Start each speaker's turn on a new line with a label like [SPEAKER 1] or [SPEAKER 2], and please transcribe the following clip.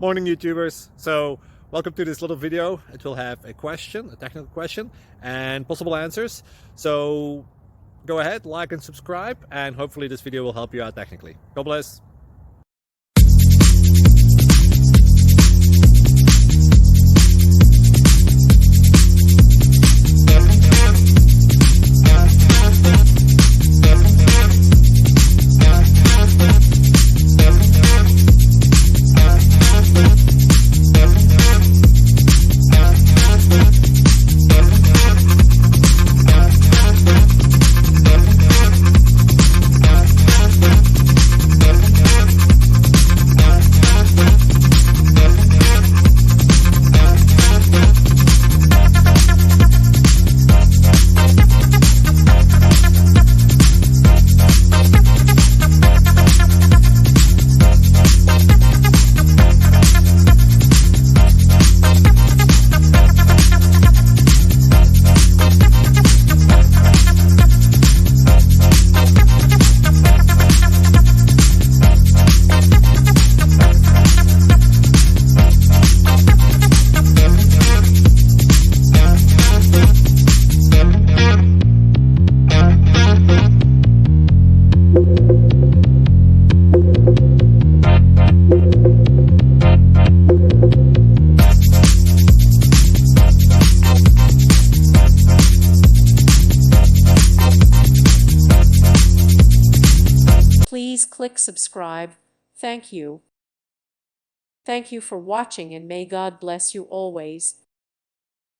[SPEAKER 1] Morning, YouTubers. So welcome to this little video. It will have a question, a technical question, and possible answers. So go ahead, like and subscribe, and hopefully this video will help you out technically. God bless.
[SPEAKER 2] Please click subscribe. Thank you. Thank you for watching, and may God bless you always.